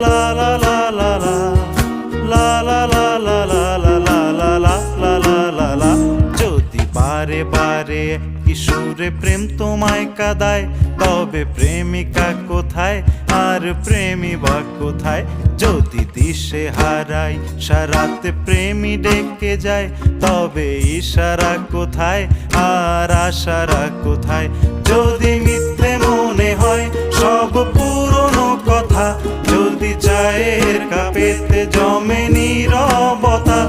লা লা লা লা লা লা লা লা লা লা লা লা লা লা লা লা লা লা। যদি বারে বারে কিশোরে প্রেম তোমায় কাঁদায়, তবে প্রেমিকা কোথায় আর প্রেমী বা কোথায়? যদি দিশে হারাই সারাতে প্রেমী ডেকে যায়, তবে ইশারা কোথায় আর আশারা কোথায়? যদি মিথ্যে মনে হয় সব পুরনো কথা, যদি চায়ের কাপেতে জমে নীরবতা,